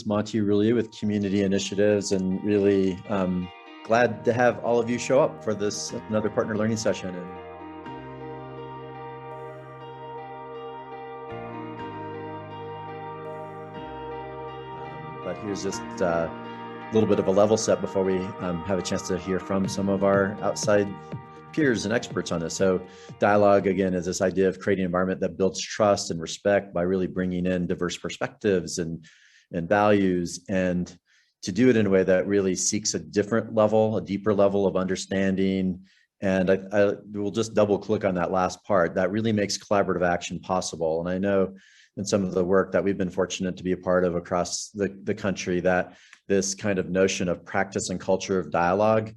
Monty Rulli with Community Initiatives, and really glad to have all of you show up for this another partner learning session. But here's just a little bit of a level set before we have a chance to hear from some of our outside peers and experts on this. So dialogue, again, is this idea of creating an environment that builds trust and respect by really bringing in diverse perspectives and values, and to do it in a way that really seeks a different level, a deeper level of understanding. And I will just double click on that last part. That really makes collaborative action possible. And I know in some of the work that we've been fortunate to be a part of across the country, that this kind of notion of practice and culture of dialogue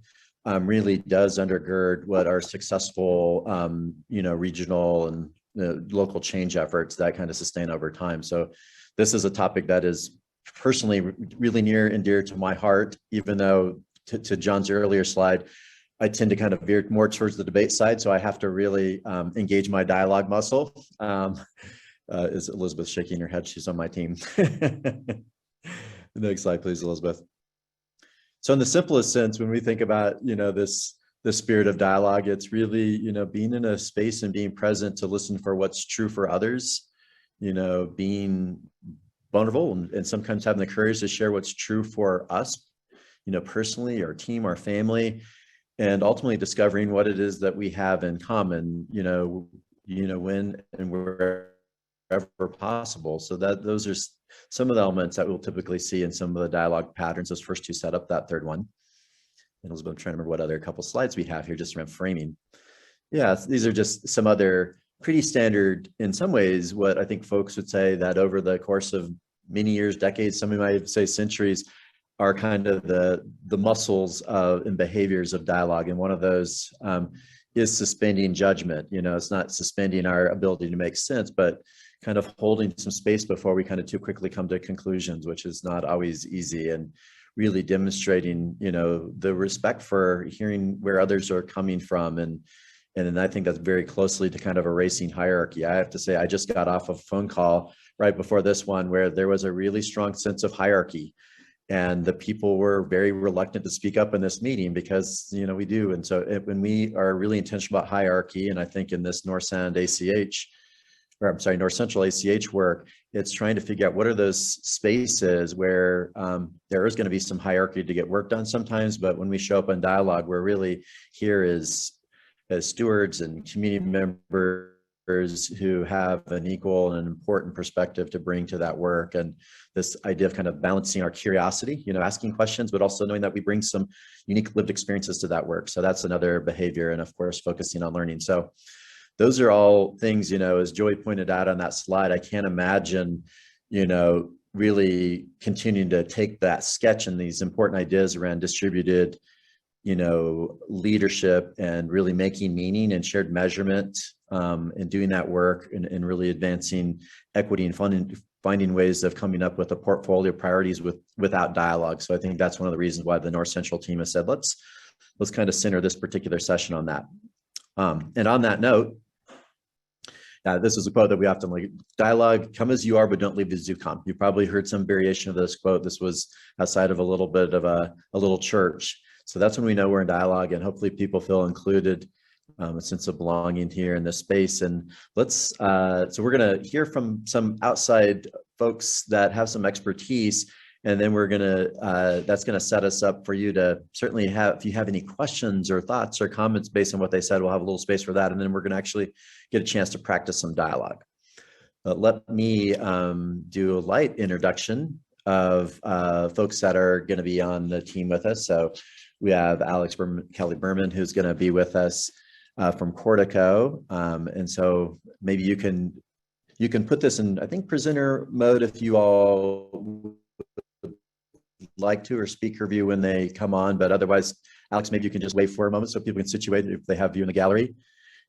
really does undergird what are successful, regional and local change efforts that kind of sustain over time. So this is a topic that is personally really near and dear to my heart, even though to John's earlier slide, I tend to kind of veer more towards the debate side. So I have to really engage my dialogue muscle. Is Elizabeth shaking her head? She's on my team. The next slide, please, Elizabeth. So in the simplest sense, when we think about, the spirit of dialogue, it's really, being in a space and being present to listen for what's true for others, being vulnerable and sometimes having the courage to share what's true for us, personally, our team, our family, and ultimately discovering what it is that we have in common, when and wherever possible. So that those are some of the elements that we'll typically see in some of the dialogue patterns. Those first two set up that third one. And Elizabeth, I'm trying to remember what other couple slides we have here just around framing. Yeah, these are just some other pretty standard, in some ways, what I think folks would say that over the course of many years, decades, some might say centuries, are kind of the muscles and behaviors of dialogue. And one of those is suspending judgment. It's not suspending our ability to make sense, but kind of holding some space before we kind of too quickly come to conclusions, which is not always easy, and really demonstrating, the respect for hearing where others are coming from. And I think that's very closely to kind of erasing hierarchy. I have to say, I just got off a phone call right before this one where there was a really strong sense of hierarchy, and the people were very reluctant to speak up in this meeting because, we do. And so when we are really intentional about hierarchy, and I think in this North Central ACH work, it's trying to figure out what are those spaces where there is going to be some hierarchy to get work done sometimes. But when we show up in dialogue, we're really here as stewards and community members who have an equal and important perspective to bring to that work. And this idea of kind of balancing our curiosity, asking questions, but also knowing that we bring some unique lived experiences to that work. So that's another behavior. And of course, focusing on learning. So those are all things, as Joy pointed out on that slide, I can't imagine, really continuing to take that sketch and these important ideas around distributed, leadership and really making meaning and shared measurement, and doing that work and really advancing equity and finding ways of coming up with a portfolio of priorities without dialogue. So I think that's one of the reasons why the North Central team has said, let's kind of center this particular session on that. And on that note, this is a quote that we often like: dialogue, come as you are, but don't leave as you come. You probably heard some variation of this quote. This was outside of a little bit of a little church. So that's when we know we're in dialogue, and hopefully people feel included, a sense of belonging here in this space. And so we're going to hear from some outside folks that have some expertise. And then that's going to set us up for you to certainly if you have any questions or thoughts or comments based on what they said, we'll have a little space for that. And then we're going to actually get a chance to practice some dialogue. But let me do a light introduction of folks that are going to be on the team with us. So we have Kelly Berman, who's going to be with us from Cortico. And so maybe you can put this in, I think, presenter mode if you all like to, or speaker view when they come on. But otherwise, Alex, maybe you can just wait for a moment so people can situate if they have you in the gallery.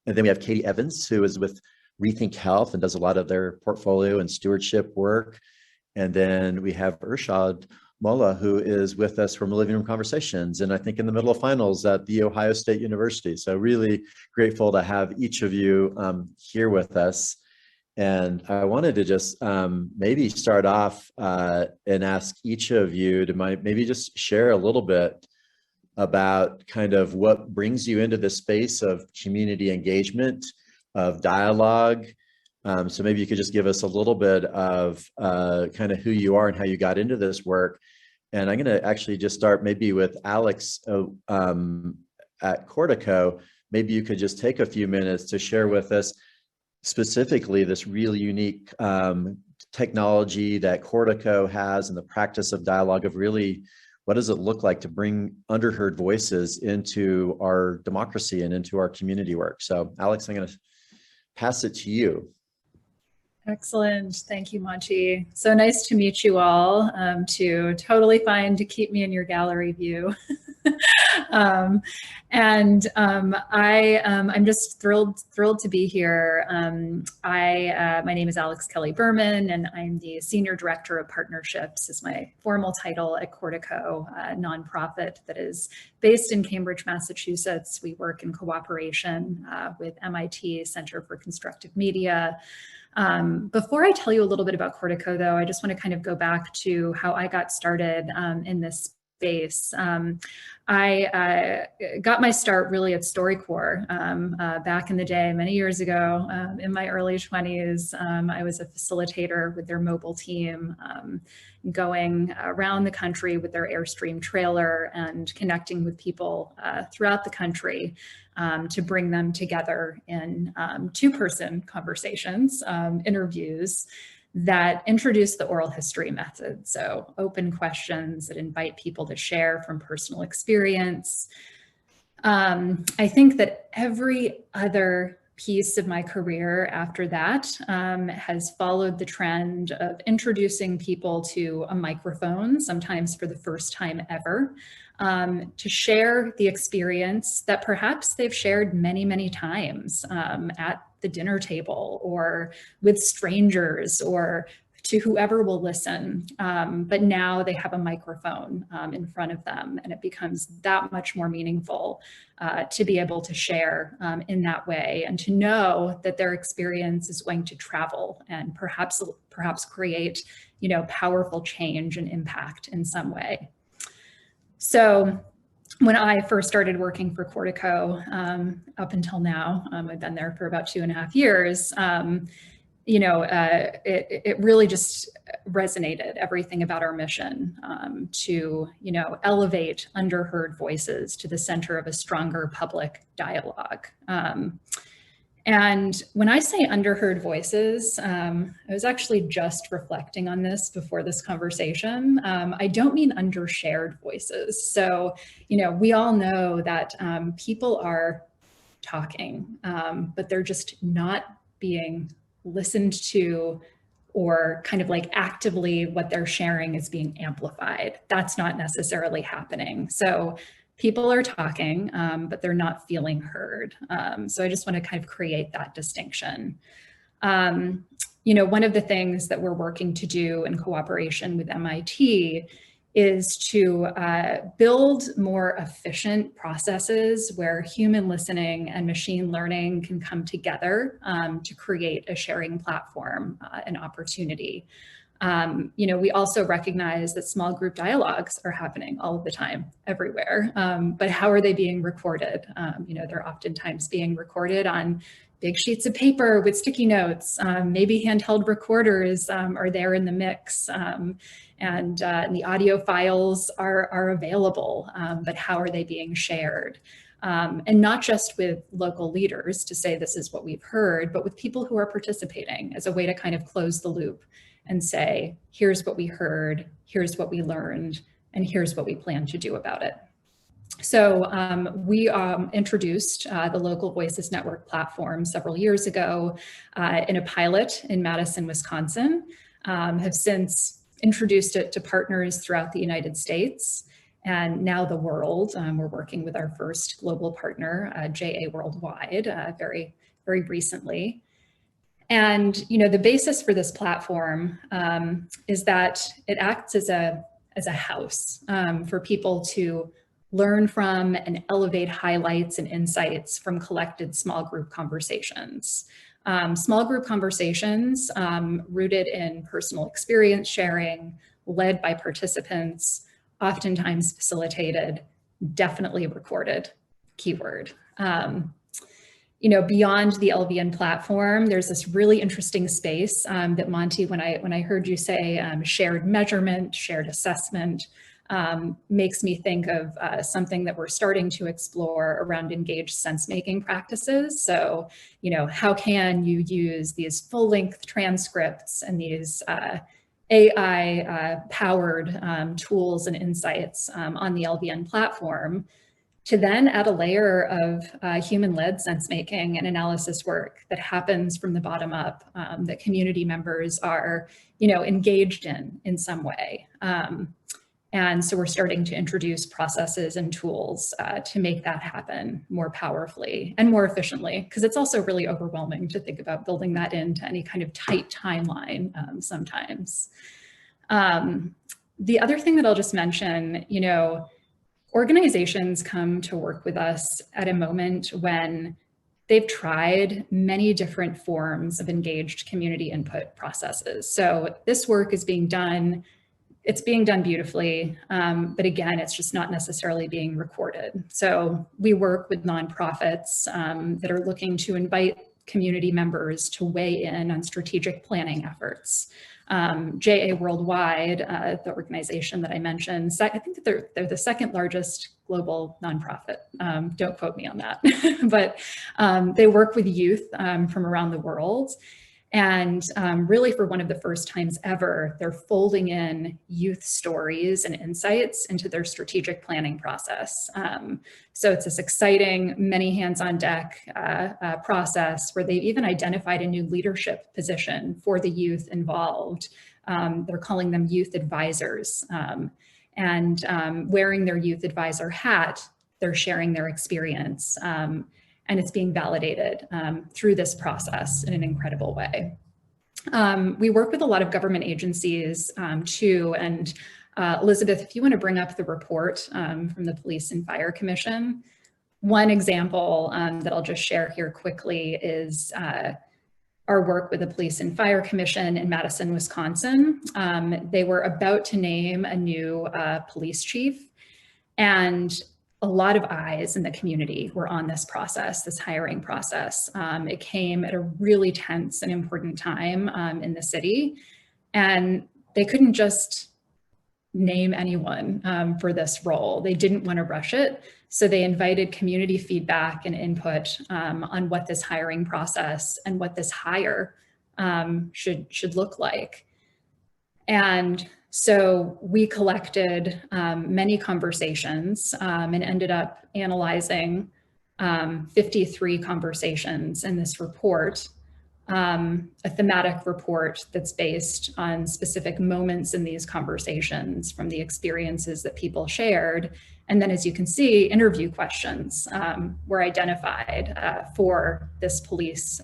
And then we have Katie Evans, who is with Rethink Health and does a lot of their portfolio and stewardship work. And then we have Urshad Molla, who is with us from Living Room Conversations, and I think in the middle of finals at The Ohio State University. So really grateful to have each of you here with us. And I wanted to just maybe start off and ask each of you to maybe just share a little bit about kind of what brings you into the space of community engagement, of dialogue. So maybe you could just give us a little bit of kind of who you are and how you got into this work. And I'm going to actually just start maybe with Alex at Cortico. Maybe you could just take a few minutes to share with us specifically this really unique technology that Cortico has and the practice of dialogue of really what does it look like to bring underheard voices into our democracy and into our community work. So Alex, I'm going to pass it to you. Excellent. Thank you, Monty. So nice to meet you all. Totally fine to keep me in your gallery view. I'm just thrilled to be here. My name is Alex Kelly Berman, and I'm the Senior Director of Partnerships, is my formal title at Cortico, a nonprofit that is based in Cambridge, Massachusetts. We work in cooperation with MIT Center for Constructive Media. Before I tell you a little bit about Cortico, though, I just want to kind of go back to how I got started in this space. I got my start really at StoryCorps back in the day, many years ago. In my early 20s, I was a facilitator with their mobile team, going around the country with their Airstream trailer and connecting with people throughout the country to bring them together in two-person conversations, interviews that introduce the oral history method. So open questions that invite people to share from personal experience. I think that every other piece of my career after that has followed the trend of introducing people to a microphone, sometimes for the first time ever, to share the experience that perhaps they've shared many, many times at the dinner table or with strangers or to whoever will listen. But now they have a microphone in front of them, and it becomes that much more meaningful to be able to share in that way and to know that their experience is going to travel and perhaps create, powerful change and impact in some way. So when I first started working for Cortico, up until now, I've been there for about 2.5 years, it really just resonated, everything about our mission to, elevate underheard voices to the center of a stronger public dialogue. And when I say underheard voices, I was actually just reflecting on this before this conversation. I don't mean undershared voices. So, we all know that people are talking, but they're just not being listened to, or kind of like actively what they're sharing is being amplified. That's not necessarily happening. So people are talking, but they're not feeling heard. So I just want to kind of create that distinction. One of the things that we're working to do in cooperation with MIT is to build more efficient processes where human listening and machine learning can come together to create a sharing platform and opportunity. We also recognize that small group dialogues are happening all of the time, everywhere. But how are they being recorded? They're oftentimes being recorded on big sheets of paper with sticky notes. Maybe handheld recorders are there in the mix, and the audio files are available, but how are they being shared? And not just with local leaders to say this is what we've heard, but with people who are participating as a way to kind of close the loop and say, here's what we heard, here's what we learned, and here's what we plan to do about it. So we introduced the Local Voices Network platform several years ago in a pilot in Madison, Wisconsin, have since introduced it to partners throughout the United States and now the world. We're working with our first global partner, JA Worldwide, very, very recently. And the basis for this platform is that it acts as a house for people to learn from and elevate highlights and insights from collected small group conversations. Small group conversations rooted in personal experience sharing, led by participants, oftentimes facilitated, definitely recorded, keyword. Beyond the LVN platform, there's this really interesting space that Monty, when I heard you say shared measurement, shared assessment, makes me think of something that we're starting to explore around engaged sense-making practices. So, how can you use these full-length transcripts and these AI-powered tools and insights on the LVN platform to then add a layer of human-led sense-making and analysis work that happens from the bottom up, that community members are, engaged in some way. And so we're starting to introduce processes and tools to make that happen more powerfully and more efficiently, because it's also really overwhelming to think about building that into any kind of tight timeline sometimes. The other thing that I'll just mention, organizations come to work with us at a moment when they've tried many different forms of engaged community input processes. So this work is being done, it's being done beautifully, but again, it's just not necessarily being recorded. So we work with nonprofits that are looking to invite community members to weigh in on strategic planning efforts. JA Worldwide, the organization that I mentioned, I think that they're the second largest global nonprofit. Don't quote me on that, but they work with youth from around the world. And really for one of the first times ever, they're folding in youth stories and insights into their strategic planning process. So it's this exciting, many hands on deck process where they've even identified a new leadership position for the youth involved. They're calling them youth advisors. And wearing their youth advisor hat, they're sharing their experience. And it's being validated through this process in an incredible way. We work with a lot of government agencies too, and Elizabeth, if you want to bring up the report from the Police and Fire Commission, one example that I'll just share here quickly is our work with the Police and Fire Commission in Madison, Wisconsin. They were about to name a new police chief, and a lot of eyes in the community were on this process, this hiring process. It came at a really tense and important time in the city, and they couldn't just name anyone for this role. They didn't want to rush it, so they invited community feedback and input on what this hiring process and what this hire should look like. And so we collected many conversations and ended up analyzing 53 conversations in this report, a thematic report that's based on specific moments in these conversations from the experiences that people shared. And then, as you can see, interview questions were identified for this police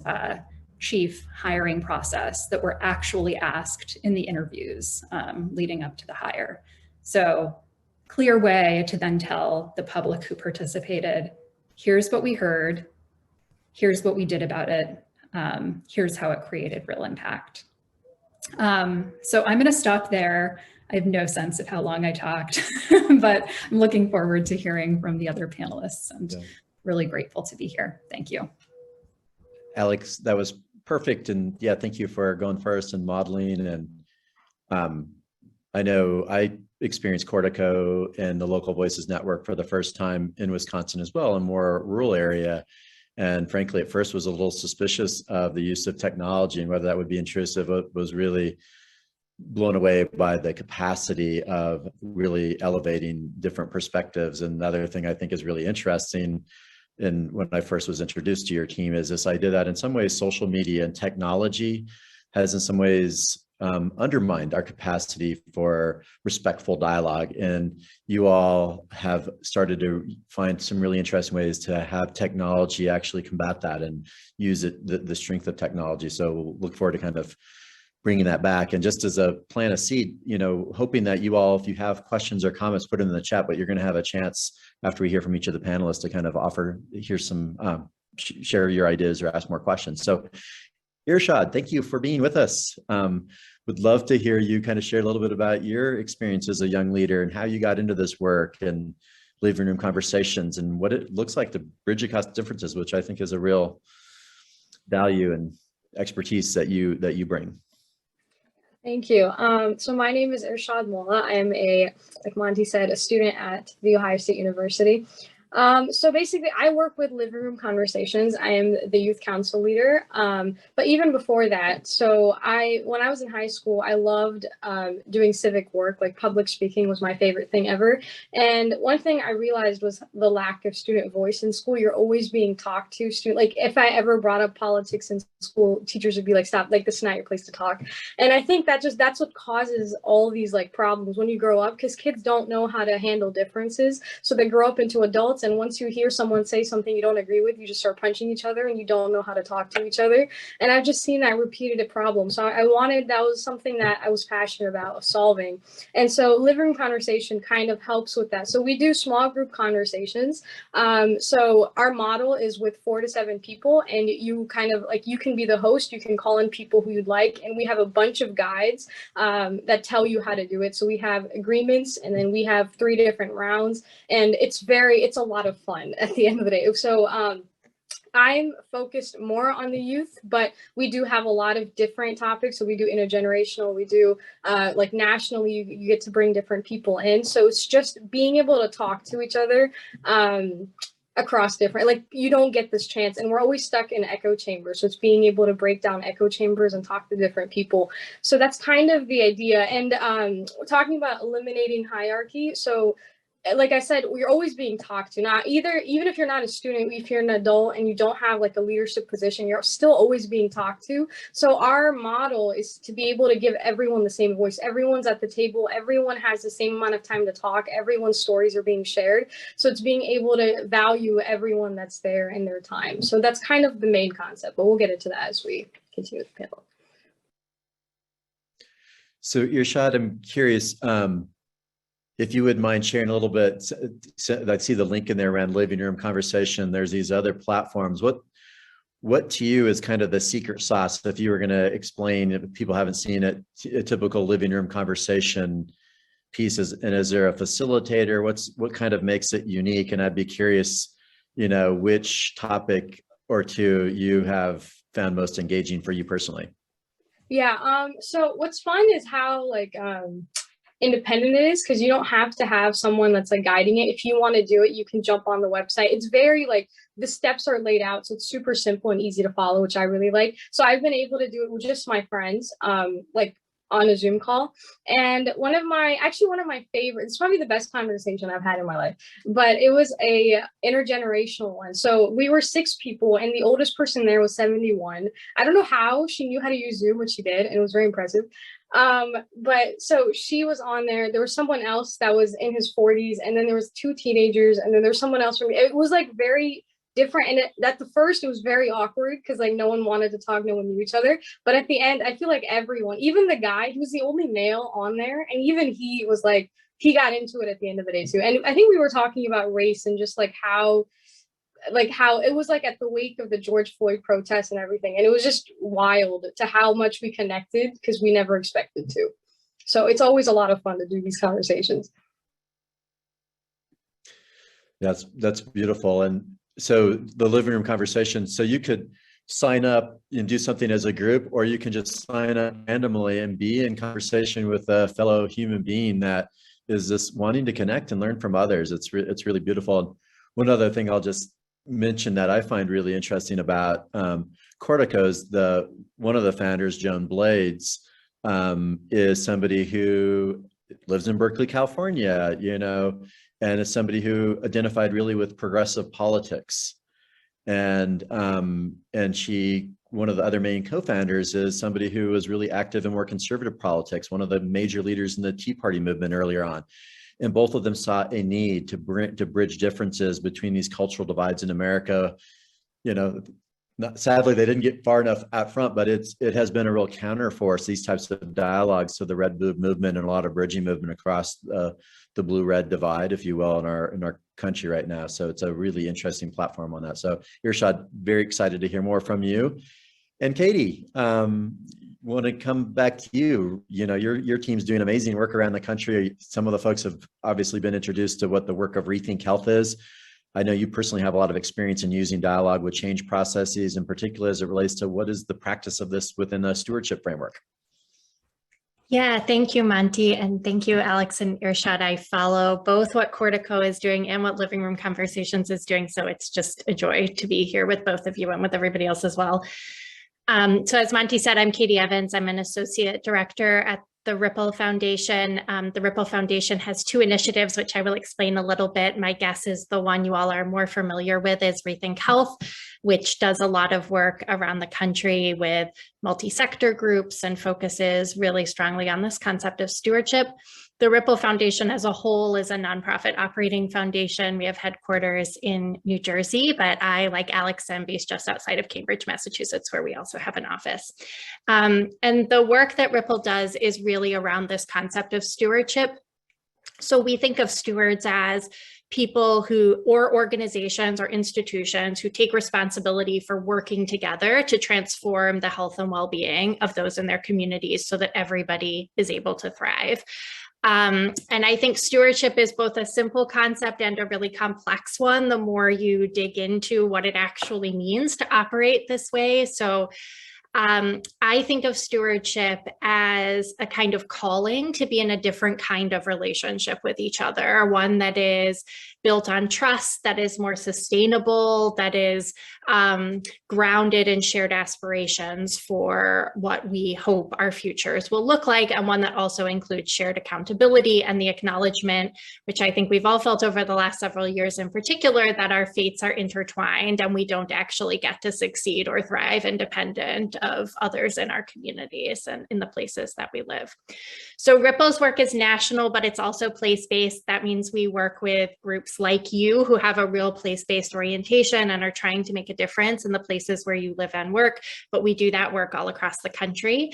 chief hiring process that were actually asked in the interviews leading up to the hire. So clear way to then tell the public who participated, here's what we heard, here's what we did about it, here's how it created real impact. So I'm gonna stop there. I have no sense of how long I talked, but I'm looking forward to hearing from the other panelists and really grateful to be here. Thank you. Alex, that was perfect. And yeah, thank you for going first and modeling. And I know I experienced Cortico and the Local Voices Network for the first time in Wisconsin as well, a more rural area. And frankly, at first was a little suspicious of the use of technology and whether that would be intrusive. I was really blown away by the capacity of really elevating different perspectives. And another thing I think is really interesting, and when I first was introduced to your team, is this idea that in some ways social media and technology has in some ways undermined our capacity for respectful dialogue. And you all have started to find some really interesting ways to have technology actually combat that and use it, the strength of technology. So we'll look forward to kind of bringing that back. And just as a plant a seed, hoping that you all, if you have questions or comments, put them in the chat, but you're going to have a chance after we hear from each of the panelists to kind of share your ideas or ask more questions. So Irshad, thank you for being with us. Would love to hear you kind of share a little bit about your experience as a young leader and how you got into this work and living room conversations and what it looks like to bridge across differences, which I think is a real value and expertise that you bring. Thank you. So my name is Irshad Molla. I am like Monty said, a student at The Ohio State University. So basically, I work with living room conversations. I am the youth council leader. But even before that, when I was in high school, I loved doing civic work. Like public speaking was my favorite thing ever. And one thing I realized was the lack of student voice in school. You're always being talked to. Like if I ever brought up politics in school, teachers would be like, "Stop! Like this is not your place to talk." And I think that's what causes all these like problems when you grow up, because kids don't know how to handle differences. So they grow up into adults. And once you hear someone say something you don't agree with, you just start punching each other and you don't know how to talk to each other. And I've just seen that repeated problem. So that was something that I was passionate about solving. And so living room conversation kind of helps with that. So we do small group conversations. So our model is with 4 to 7 people, and you kind of like, you can be the host, you can call in people who you'd like. And we have a bunch of guides that tell you how to do it. So we have agreements, and then we have 3 different rounds, and it's a lot of fun at the end of the day. So I'm focused more on the youth, but we do have a lot of different topics. So we do intergenerational, we do like nationally, you get to bring different people in. So it's just being able to talk to each other across different, like you don't get this chance, and we're always stuck in echo chambers. So it's being able to break down echo chambers and talk to different people. So that's kind of the idea. And we're talking about eliminating hierarchy. So like I said, we're always being talked to. Even if you're not a student, if you're an adult and you don't have like a leadership position, you're still always being talked to. So our model is to be able to give everyone the same voice. Everyone's at the table. Everyone has the same amount of time to talk. Everyone's stories are being shared. So it's being able to value everyone that's there in their time. So that's kind of the main concept, but we'll get into that as we continue with the panel. So Irshad, I'm curious, if you would mind sharing a little bit. I see the link in there around living room conversation. There's these other platforms. What to you is kind of the secret sauce, if you were going to explain, if people haven't seen it, a typical living room conversation piece is, and is there a facilitator? What kind of makes it unique? And I'd be curious, which topic or two you have found most engaging for you personally. Yeah. So what's fun is how independent it is, because you don't have to have someone that's like guiding it. If you want to do it, you can jump on the website. It's very like the steps are laid out, so it's super simple and easy to follow, which I really like. So I've been able to do it with just my friends, like on a Zoom call. And one of my favorites, it's probably the best conversation I've had in my life, but it was a intergenerational one. So we were 6 people, and the oldest person there was 71. I don't know how she knew how to use Zoom, but she did, and it was very impressive. But so she was on there. There was someone else that was in his 40s, and then there was 2 teenagers, and then there's someone else from, it was like very different. And at the first it was very awkward because like no one wanted to talk, no one knew each other. But at the end, I feel like everyone, even the guy, he was the only male on there, and even he was like, he got into it at the end of the day too. And I think we were talking about race and just like how it was like at the wake of the George Floyd protests and everything. And it was just wild to how much we connected, because we never expected to. So it's always a lot of fun to do these conversations. That's beautiful. And so the living room conversation, so you could sign up and do something as a group, or you can just sign up randomly and be in conversation with a fellow human being that is just wanting to connect and learn from others. It's really beautiful. One other thing I'll just mention that I find really interesting about Cortico's, one of the founders, Joan Blades, is somebody who lives in Berkeley, California, and is somebody who identified really with progressive politics. And she, one of the other main co-founders, is somebody who was really active in more conservative politics, one of the major leaders in the Tea Party movement earlier on. And both of them saw a need to bridge differences between these cultural divides in America. Sadly, they didn't get far enough out front, but it has been a real counterforce, these types of dialogues, to the red blue movement and a lot of bridging movement across the blue red divide, if you will, in our country right now. So it's a really interesting platform on that. So Irshad, very excited to hear more from you. And Katie, want to come back to you. You know, your team's doing amazing work around the country. Some of the folks have obviously been introduced to what the work of Rethink Health is. I know you personally have a lot of experience in using dialogue with change processes, in particular as it relates to what is the practice of this within a stewardship framework. Yeah, thank you, Monty. And thank you, Alex and Irshad. I follow both what Cortico is doing and what Living Room Conversations is doing. So it's just a joy to be here with both of you and with everybody else as well. So as Monty said, I'm Katie Evans. I'm an associate director at the Ripple Foundation. The Ripple Foundation has two initiatives, which I will explain a little bit. My guess is the one you all are more familiar with is Rethink Health, which does a lot of work around the country with multi-sector groups and focuses really strongly on this concept of stewardship. The Ripple Foundation as a whole is a nonprofit operating foundation. We have headquarters in New Jersey, but I, like Alex, am based just outside of Cambridge, Massachusetts, where we also have an office. And the work that Ripple does is really around this concept of stewardship. So we think of stewards as people who, or organizations or institutions who take responsibility for working together to transform the health and well-being of those in their communities so that everybody is able to thrive. And I think stewardship is both a simple concept and a really complex one, the more you dig into what it actually means to operate this way. So I think of stewardship as a kind of calling to be in a different kind of relationship with each other, one that is built on trust, that is more sustainable, that is grounded in shared aspirations for what we hope our futures will look like, and one that also includes shared accountability and the acknowledgement, which I think we've all felt over the last several years in particular, that our fates are intertwined and we don't actually get to succeed or thrive independent of others in our communities and in the places that we live. So Ripple's work is national, but it's also place-based. That means we work with groups like you who have a real place-based orientation and are trying to make a difference in the places where you live and work, but we do that work all across the country,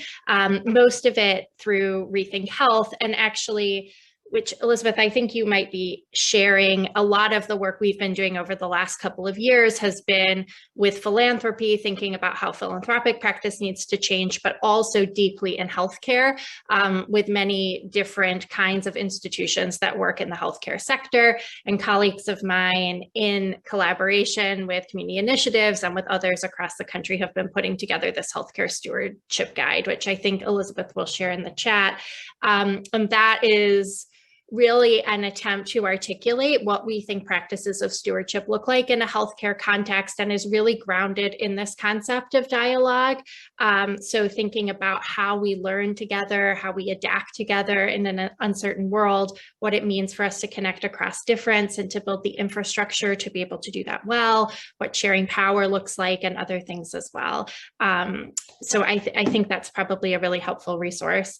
most of it through Rethink Health. And actually, which Elizabeth, I think you might be sharing, a lot of the work we've been doing over the last couple of years has been with philanthropy, thinking about how philanthropic practice needs to change, but also deeply in healthcare, with many different kinds of institutions that work in the healthcare sector, and colleagues of mine in collaboration with community initiatives and with others across the country have been putting together this healthcare stewardship guide, which I think Elizabeth will share in the chat. And that is really an attempt to articulate what we think practices of stewardship look like in a healthcare context, and is really grounded in this concept of dialogue. So thinking about how we learn together, how we adapt together in an uncertain world, what it means for us to connect across difference and to build the infrastructure to be able to do that well, what sharing power looks like, and other things as well. So I think that's probably a really helpful resource.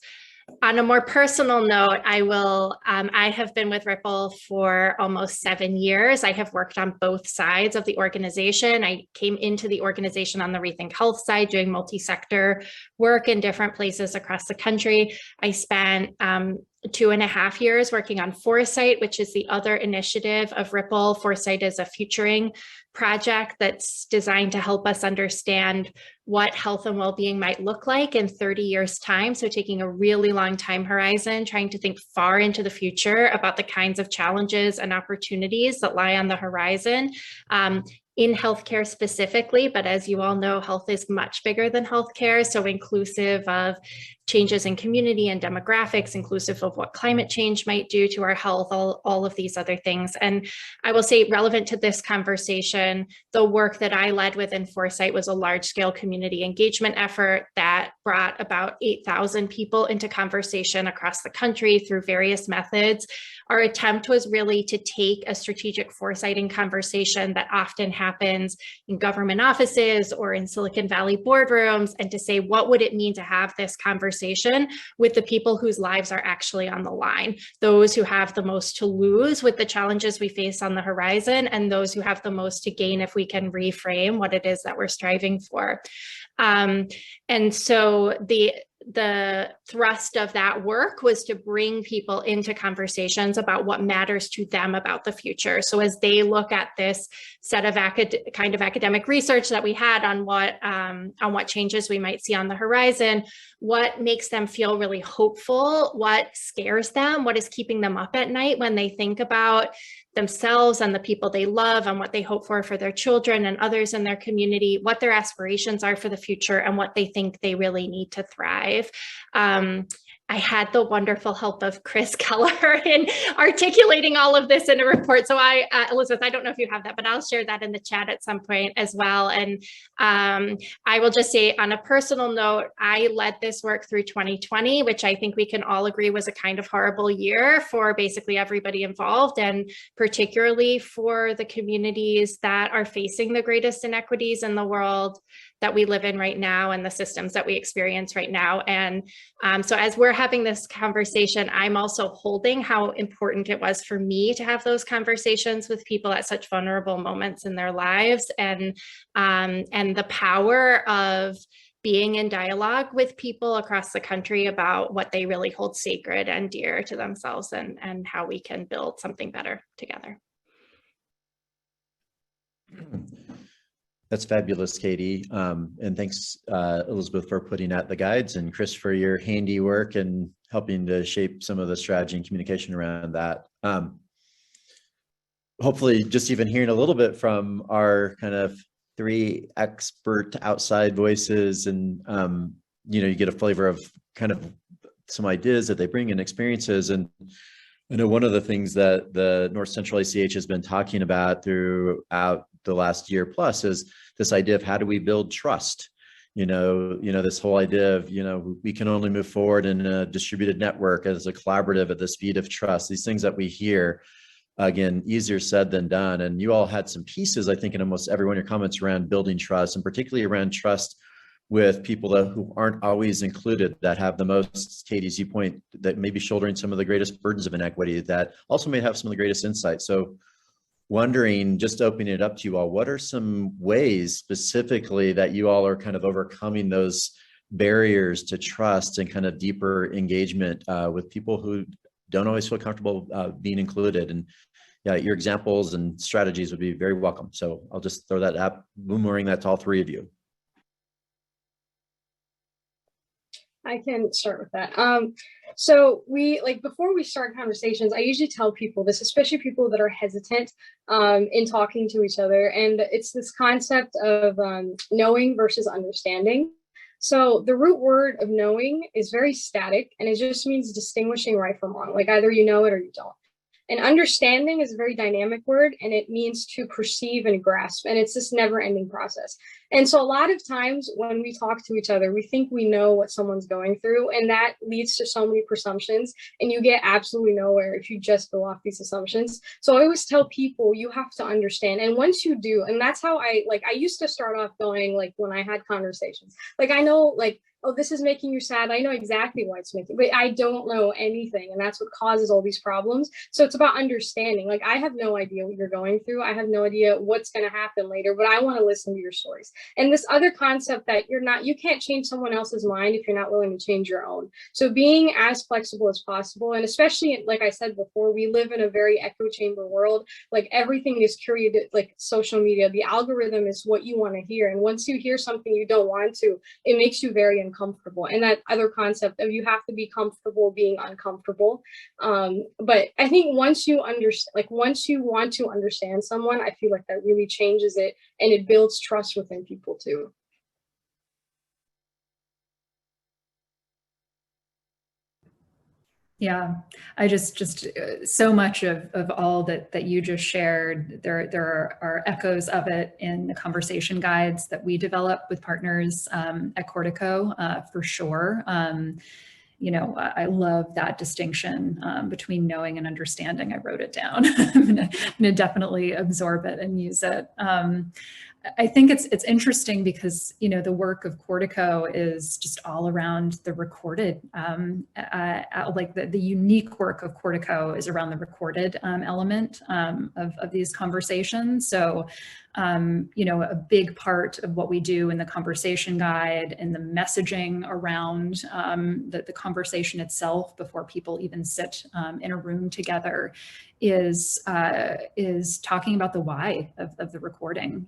On a more personal note, I have been with Ripple for almost 7 years. I have worked on both sides of the organization. I came into the organization on the Rethink Health side, doing multi-sector work in different places across the country. I spent 2.5 years working on Foresight, which is the other initiative of Ripple. Foresight is a futuring project that's designed to help us understand what health and well-being might look like in 30 years' time. So taking a really long time horizon, trying to think far into the future about the kinds of challenges and opportunities that lie on the horizon. In healthcare specifically, but as you all know, health is much bigger than healthcare. So inclusive of changes in community and demographics, inclusive of what climate change might do to our health, all of these other things. And I will say, relevant to this conversation, the work that I led within Foresight was a large-scale community engagement effort that brought about 8,000 people into conversation across the country through various methods. Our attempt was really to take a strategic foresighting conversation that often happens in government offices or in Silicon Valley boardrooms, and to say, what would it mean to have this conversation with the people whose lives are actually on the line, those who have the most to lose with the challenges we face on the horizon, and those who have the most to gain if we can reframe what it is that we're striving for. And so the thrust of that work was to bring people into conversations about what matters to them about the future. So as they look at this set of academic research that we had on what changes we might see on the horizon, what makes them feel really hopeful, what scares them, what is keeping them up at night when they think about themselves and the people they love and what they hope for their children and others in their community, what their aspirations are for the future and what they think they really need to thrive. I had the wonderful help of Chris Keller in articulating all of this in a report. So Elizabeth, I don't know if you have that, but I'll share that in the chat at some point as well. And I will just say on a personal note, I led this work through 2020, which I think we can all agree was a kind of horrible year for basically everybody involved, and particularly for the communities that are facing the greatest inequities in the world that we live in right now and the systems that we experience right now. And so as we're having this conversation, I'm also holding how important it was for me to have those conversations with people at such vulnerable moments in their lives, and the power of being in dialogue with people across the country about what they really hold sacred and dear to themselves, and how we can build something better together. That's fabulous, Katie. And thanks, Elizabeth, for putting out the guides, and Chris for your handiwork and helping to shape some of the strategy and communication around that. Hopefully, just even hearing a little bit from our kind of three expert outside voices, and you get a flavor of kind of some ideas that they bring and experiences. And I know one of the things that the North Central ACH has been talking about throughout the last year plus is this idea of how do we build trust? This whole idea of, we can only move forward in a distributed network as a collaborative at the speed of trust. These things that we hear, again, easier said than done. And you all had some pieces, I think, in almost every one of your comments around building trust, and particularly around trust with people who aren't always included, that have the most, Katie, as you point, that may be shouldering some of the greatest burdens of inequity, that also may have some of the greatest insights. So wondering, just opening it up to you all, what are some ways specifically that you all are kind of overcoming those barriers to trust and kind of deeper engagement with people who don't always feel comfortable being included? And yeah, your examples and strategies would be very welcome. So I'll just throw that up, boomerang that to all three of you. I can start with that. So before we start conversations, I usually tell people this, especially people that are hesitant in talking to each other. And it's this concept of knowing versus understanding. So the root word of knowing is very static, and it just means distinguishing right from wrong. Like either you know it or you don't. And understanding is a very dynamic word, and it means to perceive and grasp. And it's this never-ending process. And so a lot of times when we talk to each other, we think we know what someone's going through, and that leads to so many presumptions, and you get absolutely nowhere if you just go off these assumptions. So I always tell people you have to understand. And once you do, and that's how I used to start off going, when I had conversations, I know, oh, this is making you sad. I know exactly why it's making, but I don't know anything. And that's what causes all these problems. So it's about understanding. I have no idea what you're going through. I have no idea what's going to happen later, but I want to listen to your stories. And this other concept that you can't change someone else's mind if you're not willing to change your own. So being as flexible as possible. And especially, like I said before, we live in a very echo chamber world. Everything is curated, social media. The algorithm is what you want to hear. And once you hear something you don't want to, it makes you very uncomfortable. And that other concept of you have to be comfortable being uncomfortable. But I think once you want to understand someone, I feel like that really changes it, and it builds trust within people too. Yeah, I just so much of all that you just shared, there are echoes of it in the conversation guides that we develop with partners at Cortico, for sure. I love that distinction between knowing and understanding. I wrote it down. I'm gonna definitely absorb it and use it. I think it's interesting because, the work of Cortico is just all around the recorded, the unique work of Cortico is around the recorded element of these conversations. So a big part of what we do in the conversation guide and the messaging around the conversation itself before people even sit in a room together is talking about the why of the recording.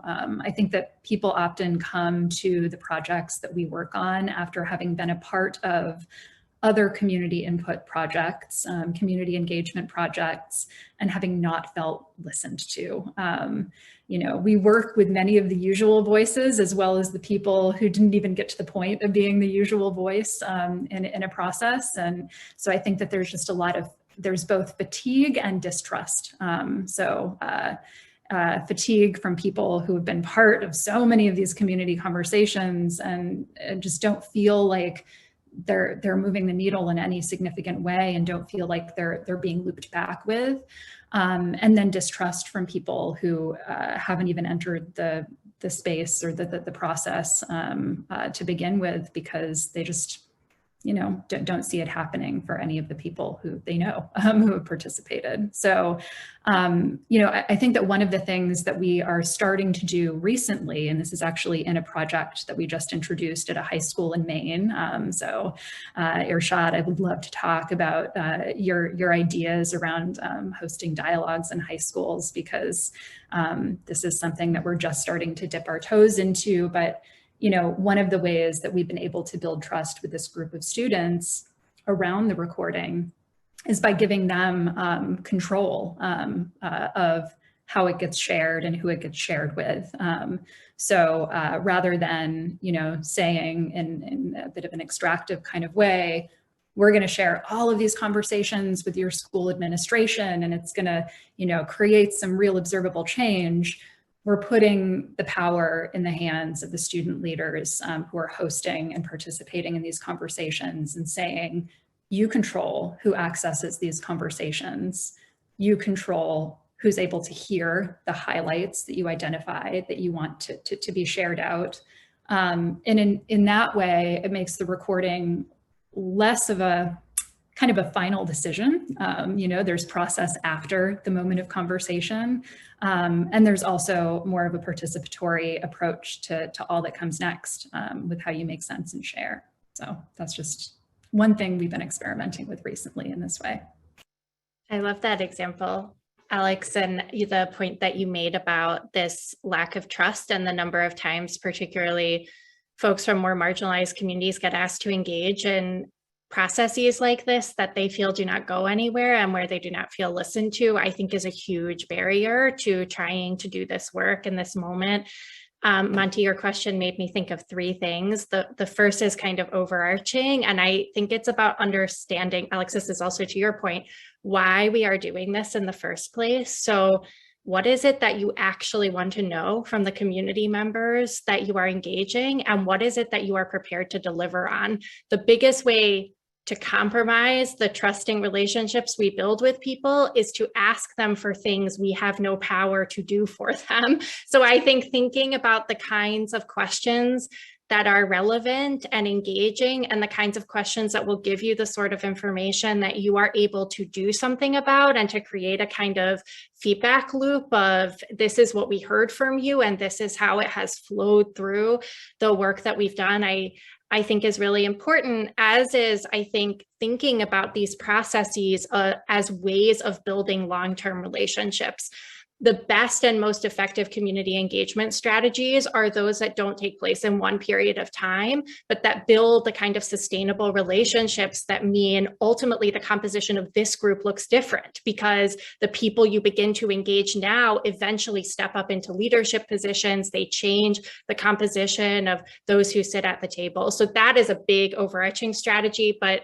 I think that people often come to the projects that we work on after having been a part of other community input projects, community engagement projects, and having not felt listened to. We work with many of the usual voices as well as the people who didn't even get to the point of being the usual voice in a process. And so I think that there's just there's both fatigue and distrust. Fatigue from people who have been part of so many of these community conversations and just don't feel like they're moving the needle in any significant way and don't feel like they're being looped back with. And then distrust from people who haven't even entered the space or the process to begin with, because they just don't see it happening for any of the people who they know who have participated. So, I think that one of the things that we are starting to do recently, and this is actually in a project that we just introduced at a high school in Maine. Irshad, I would love to talk about your ideas around hosting dialogues in high schools, because this is something that we're just starting to dip our toes into. But one of the ways that we've been able to build trust with this group of students around the recording is by giving them control of how it gets shared and who it gets shared with. So rather than, saying in a bit of an extractive kind of way, we're going to share all of these conversations with your school administration and it's going to, create some real observable change. We're putting the power in the hands of the student leaders who are hosting and participating in these conversations and saying, you control who accesses these conversations. You control who's able to hear the highlights that you identify that you want to be shared out. And in that way, it makes the recording less of a kind of a final decision. There's process after the moment of conversation. And there's also more of a participatory approach to all that comes next with how you make sense and share. So that's just one thing we've been experimenting with recently in this way. I love that example, Alex, and the point that you made about this lack of trust and the number of times, particularly folks from more marginalized communities, get asked to engage in processes like this that they feel do not go anywhere and where they do not feel listened to, I think is a huge barrier to trying to do this work in this moment. Monty, your question made me think of three things. The first is kind of overarching, and I think it's about understanding, Alex, this is also to your point, why we are doing this in the first place. So what is it that you actually want to know from the community members that you are engaging, and what is it that you are prepared to deliver on? The biggest way to compromise the trusting relationships we build with people is to ask them for things we have no power to do for them. So I think thinking about the kinds of questions that are relevant and engaging and the kinds of questions that will give you the sort of information that you are able to do something about and to create a kind of feedback loop of this is what we heard from you and this is how it has flowed through the work that we've done, I think is really important, as is, I think, thinking about these processes as ways of building long-term relationships. The best and most effective community engagement strategies are those that don't take place in one period of time, but that build the kind of sustainable relationships that mean ultimately the composition of this group looks different because the people you begin to engage now eventually step up into leadership positions. They change the composition of those who sit at the table. So that is a big overarching strategy, but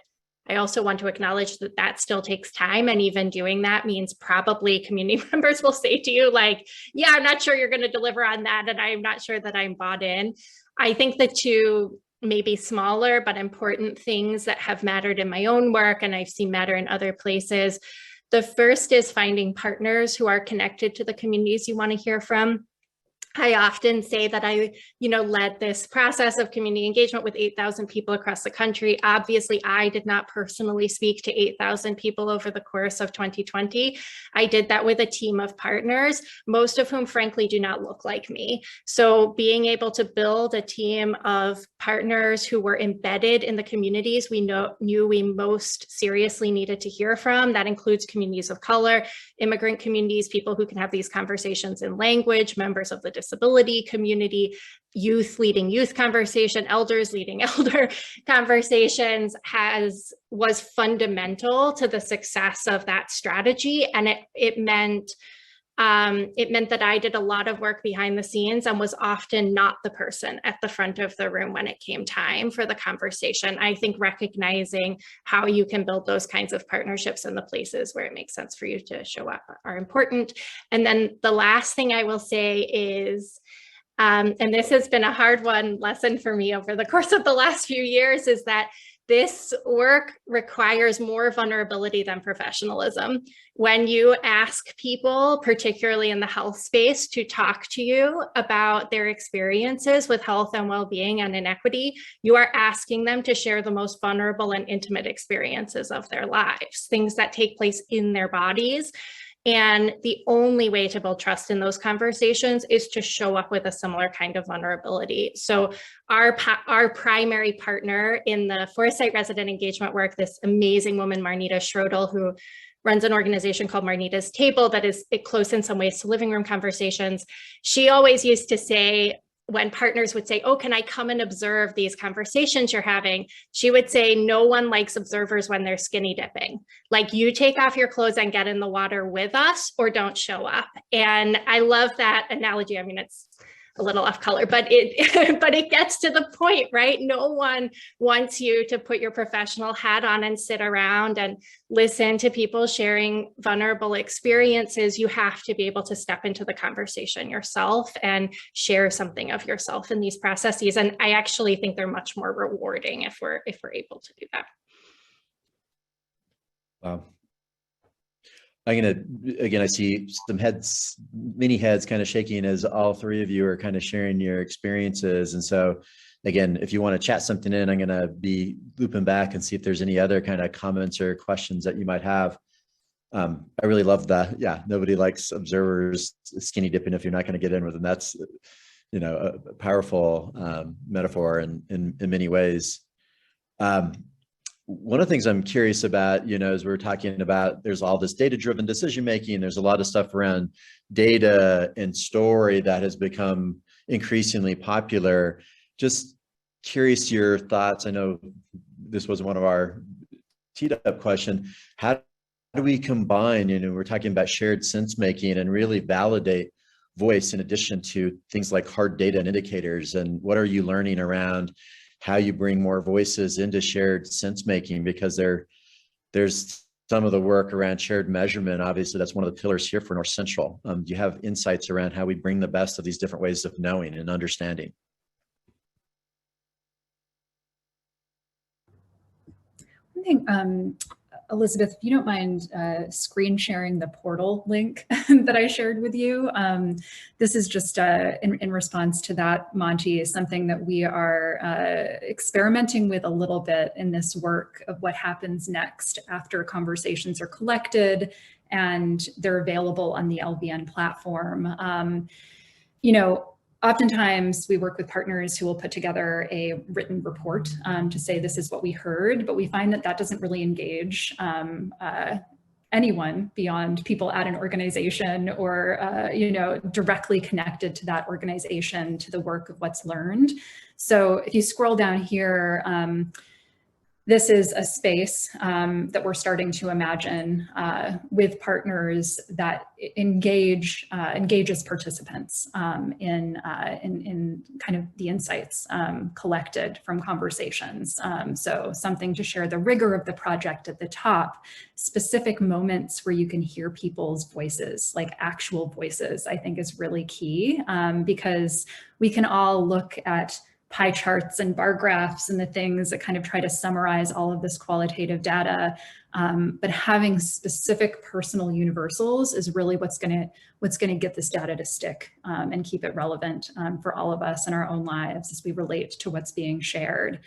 I also want to acknowledge that that still takes time. And even doing that means probably community members will say to you like, yeah, I'm not sure you're going to deliver on that. And I'm not sure that I'm bought in. I think the two maybe smaller but important things that have mattered in my own work and I've seen matter in other places. The first is finding partners who are connected to the communities you want to hear from. I often say that I, led this process of community engagement with 8,000 people across the country. Obviously, I did not personally speak to 8,000 people over the course of 2020. I did that with a team of partners, most of whom, frankly, do not look like me. So being able to build a team of partners who were embedded in the communities we knew we most seriously needed to hear from, that includes communities of color, immigrant communities, people who can have these conversations in language, members of the disability community, youth leading youth conversation, elders leading elder conversations, was fundamental to the success of that strategy. And it meant that I did a lot of work behind the scenes and was often not the person at the front of the room when it came time for the conversation. I think recognizing how you can build those kinds of partnerships in the places where it makes sense for you to show up are important. And then the last thing I will say is, and this has been a hard lesson for me over the course of the last few years, is that this work requires more vulnerability than professionalism. When you ask people, particularly in the health space, to talk to you about their experiences with health and well-being and inequity, you are asking them to share the most vulnerable and intimate experiences of their lives, things that take place in their bodies. And the only way to build trust in those conversations is to show up with a similar kind of vulnerability. So our primary partner in the Foresight resident engagement work, this amazing woman, Marnita Schrodel, who runs an organization called Marnita's Table that is close in some ways to living room conversations. She always used to say, when partners would say, oh, can I come and observe these conversations you're having? She would say, no one likes observers when they're skinny dipping. Like, you take off your clothes and get in the water with us or don't show up. And I love that analogy. I mean, it's a little off color, but it gets to the point, right? No one wants you to put your professional hat on and sit around and listen to people sharing vulnerable experiences. You have to be able to step into the conversation yourself and share something of yourself in these processes. And I actually think they're much more rewarding if we're able to do that. Wow. I see some heads, many heads kind of shaking as all three of you are kind of sharing your experiences. And so again, if you want to chat something in, I'm going to be looping back and see if there's any other kind of comments or questions that you might have. I really love that. Yeah, nobody likes observers skinny dipping if you're not going to get in with them. That's, a powerful metaphor in many ways. One of the things I'm curious about, as we're talking about, there's all this data-driven decision-making. There's a lot of stuff around data and story that has become increasingly popular. Just curious your thoughts. I know this was one of our teed up question. How do we combine, we're talking about shared sense-making and really validate voice in addition to things like hard data and indicators? And what are you learning around how you bring more voices into shared sense making? Because there's some of the work around shared measurement. Obviously, that's one of the pillars here for North Central. Do you have insights around how we bring the best of these different ways of knowing and understanding? I think, Elizabeth, if you don't mind screen sharing the portal link that I shared with you. This is just in response to that, Monty, is something that we are experimenting with a little bit in this work of what happens next after conversations are collected and they're available on the LVN platform. Oftentimes we work with partners who will put together a written report to say this is what we heard, but we find that doesn't really engage anyone beyond people at an organization or directly connected to that organization, to the work of what's learned. So if you scroll down here, this is a space that we're starting to imagine with partners that engages participants in kind of the insights collected from conversations. So something to share the rigor of the project at the top, specific moments where you can hear people's voices, like actual voices, I think is really key, because we can all look at pie charts and bar graphs and the things that kind of try to summarize all of this qualitative data. But having specific personal universals is really what's going to get this data to stick and keep it relevant for all of us in our own lives as we relate to what's being shared.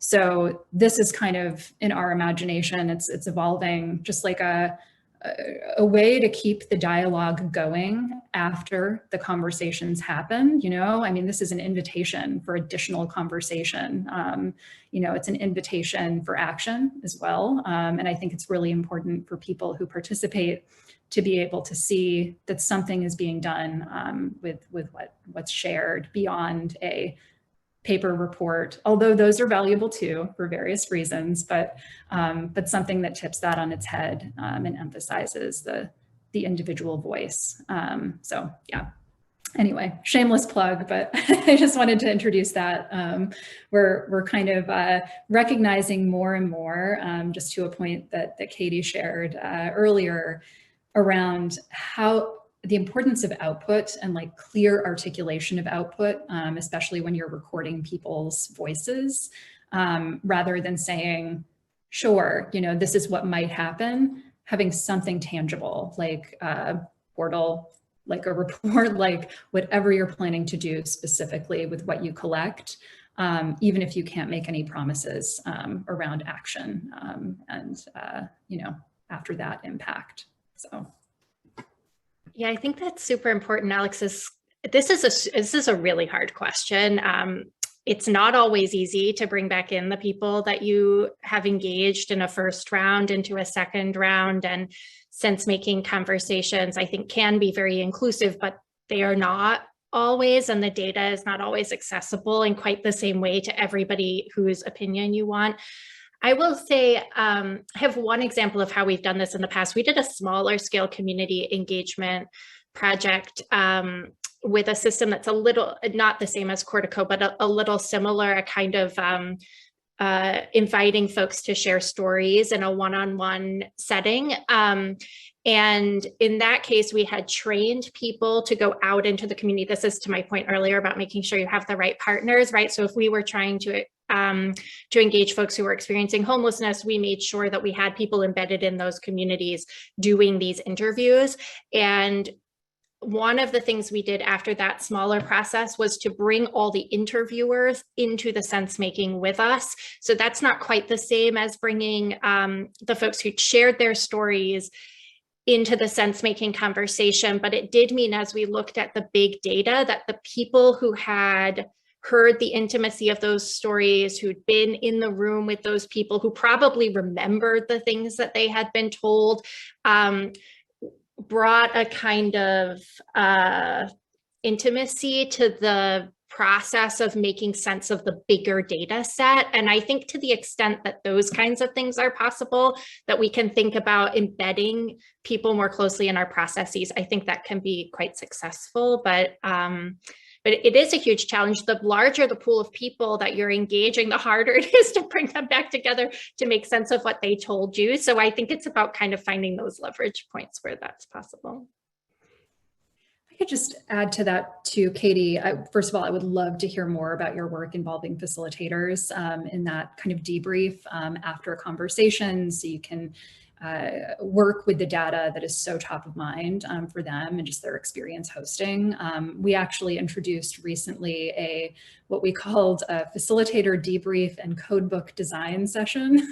So this is kind of in our imagination, it's evolving just like a way to keep the dialogue going after the conversations happen. I mean, this is an invitation for additional conversation. It's an invitation for action as well. And I think it's really important for people who participate to be able to see that something is being done with what's shared beyond a paper report, although those are valuable too for various reasons, but something that tips that on its head and emphasizes the individual voice. So yeah, anyway, shameless plug, but I just wanted to introduce that. We're kind of recognizing more and more, just to a point that Katie shared earlier, around how the importance of output and like clear articulation of output, especially when you're recording people's voices, rather than saying, sure, this is what might happen, having something tangible like a portal, like a report, like whatever you're planning to do specifically with what you collect, even if you can't make any promises around action and after that impact. So. Yeah, I think that's super important, Alex. This is a really hard question. It's not always easy to bring back in the people that you have engaged in a first round into a second round, and sense-making conversations, I think, can be very inclusive, but they are not always, and the data is not always accessible in quite the same way to everybody whose opinion you want. I will say, I have one example of how we've done this in the past. We did a smaller scale community engagement project with a system that's a little, not the same as Cortico, but a little similar, a kind of inviting folks to share stories in a one-on-one setting. And in that case, we had trained people to go out into the community. This is to my point earlier about making sure you have the right partners, right? So if we were trying to engage folks who were experiencing homelessness, we made sure that we had people embedded in those communities doing these interviews. And one of the things we did after that smaller process was to bring all the interviewers into the sense making with us. So that's not quite the same as bringing the folks who shared their stories into the sense-making conversation, but it did mean, as we looked at the big data, that the people who had heard the intimacy of those stories, who'd been in the room with those people, who probably remembered the things that they had been told, brought a kind of intimacy to the process of making sense of the bigger data set. And I think to the extent that those kinds of things are possible, that we can think about embedding people more closely in our processes, I think that can be quite successful. But it is a huge challenge. The larger the pool of people that you're engaging, the harder it is to bring them back together to make sense of what they told you. So I think it's about kind of finding those leverage points where that's possible. I could just add to that too, Katie. First of all, I would love to hear more about your work involving facilitators in that kind of debrief after a conversation, so you can work with the data that is so top of mind for them and just their experience hosting. We actually introduced recently what we called a facilitator debrief and codebook design session,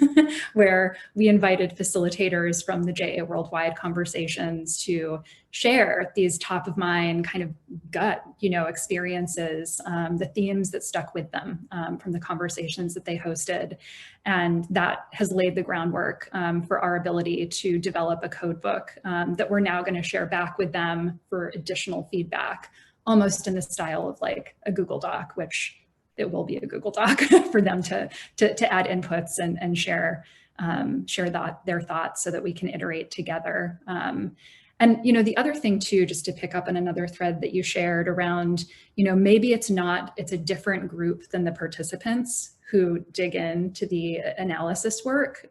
where we invited facilitators from the JA Worldwide conversations to share these top of mind kind of gut, experiences, the themes that stuck with them from the conversations that they hosted. And that has laid the groundwork for our ability to develop a code book that we're now going to share back with them for additional feedback, almost in the style of like a Google Doc, which it will be a Google Doc for them to add inputs and share their thoughts so that we can iterate together. And the other thing too, just to pick up on another thread that you shared around, maybe it's a different group than the participants who dig into the analysis work.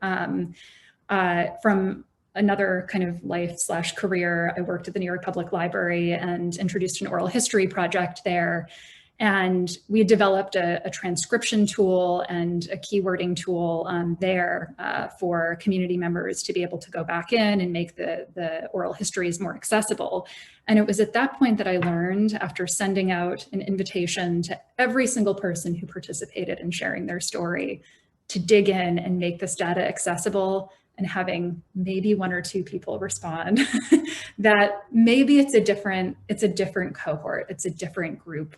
From another kind of life/career, I worked at the New York Public Library and introduced an oral history project there. And we developed a transcription tool and a keywording tool there for community members to be able to go back in and make the oral histories more accessible. And it was at that point that I learned, after sending out an invitation to every single person who participated in sharing their story, to dig in and make this data accessible, and having maybe one or two people respond, that maybe it's a different cohort, it's a different group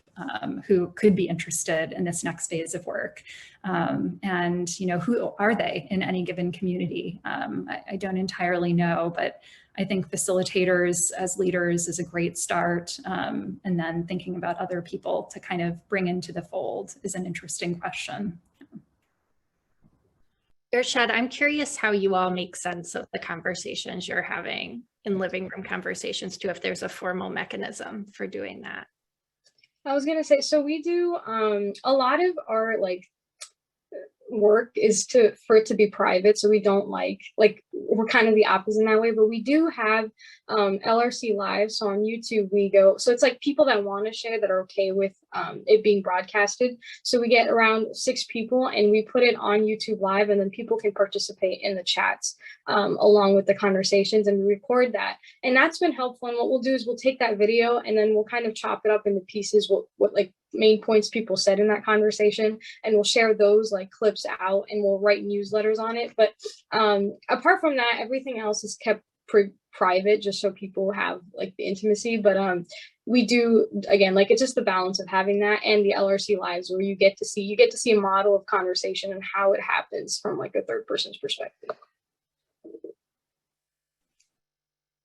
who could be interested in this next phase of work. And who are they in any given community? I don't entirely know, but I think facilitators as leaders is a great start. And then thinking about other people to kind of bring into the fold is an interesting question. Irshad, I'm curious how you all make sense of the conversations you're having in living room conversations too, if there's a formal mechanism for doing that. I was gonna say, so we do a lot of our work is for it to be private, so we don't like we're kind of the opposite in that way, but we do have LRC live. So on YouTube we go, so it's like people that want to share that are okay with it being broadcasted. So we get around 6 people and we put it on YouTube live, and then people can participate in the chats along with the conversations, and we record that. And that's been helpful. And what we'll do is we'll take that video and then we'll kind of chop it up into pieces, what like main points people said in that conversation, and we'll share those like clips out, and we'll write newsletters on it. But apart from that, everything else is kept private, just so people have like the intimacy. But we do, again, like it's just the balance of having that and the LRC lives, where you get to see a model of conversation and how it happens from like a third person's perspective.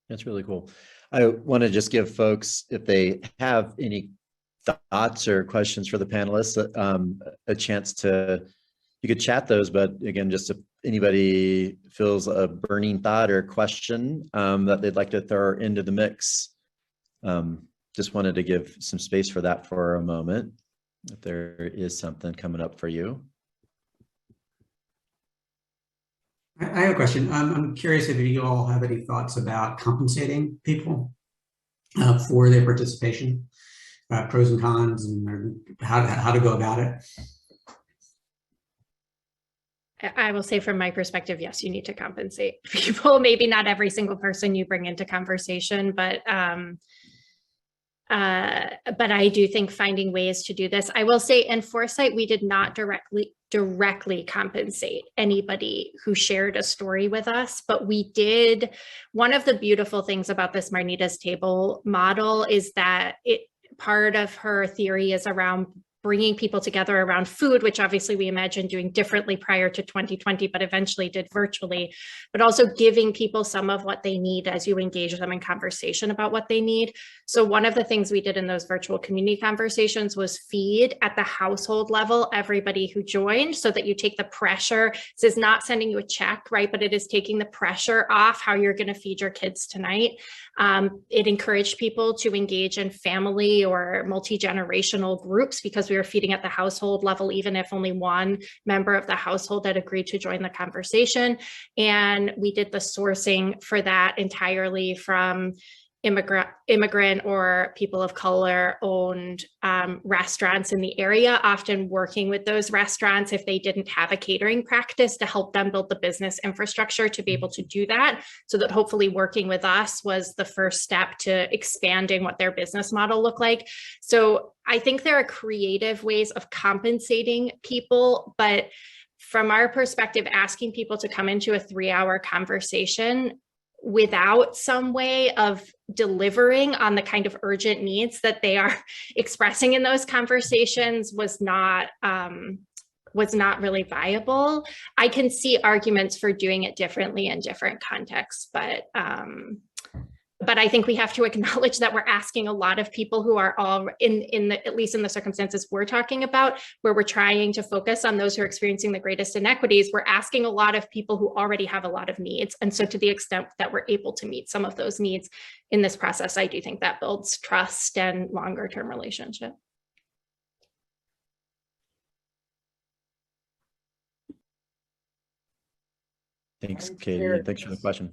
That's really cool. I want to just give folks, if they have any thoughts or questions for the panelists, a chance you could chat those, but again, just if anybody feels a burning thought or question that they'd like to throw into the mix, just wanted to give some space for that for a moment, if there is something coming up for you. I have a question. I'm curious if you all have any thoughts about compensating people for their participation, pros and cons, and how to go about it. I will say from my perspective, yes, you need to compensate people. Maybe not every single person you bring into conversation, but I do think finding ways to do this. I will say in Foresight, we did not directly compensate anybody who shared a story with us, but we did. One of the beautiful things about this Marnita's Table model is that part of her theory is around bringing people together around food, which obviously we imagined doing differently prior to 2020, but eventually did virtually, but also giving people some of what they need as you engage them in conversation about what they need. So one of the things we did in those virtual community conversations was feed at the household level everybody who joined, so that you take the pressure. This is not sending you a check, right? But it is taking the pressure off how you're going to feed your kids tonight. It encouraged people to engage in family or multi-generational groups, because we were feeding at the household level, even if only one member of the household had agreed to join the conversation. And we did the sourcing for that entirely from immigrant or people of color owned restaurants in the area, often working with those restaurants if they didn't have a catering practice, to help them build the business infrastructure to be able to do that. So that hopefully working with us was the first step to expanding what their business model looked like. So I think there are creative ways of compensating people, but from our perspective, asking people to come into a 3-hour conversation without some way of delivering on the kind of urgent needs that they are expressing in those conversations was not really viable. I can see arguments for doing it differently in different contexts, but I think we have to acknowledge that we're asking a lot of people who are all at least in the circumstances we're talking about, where we're trying to focus on those who are experiencing the greatest inequities. We're asking a lot of people who already have a lot of needs. And so to the extent that we're able to meet some of those needs in this process, I do think that builds trust and longer term relationship. Thanks, Katie. Thanks for the question.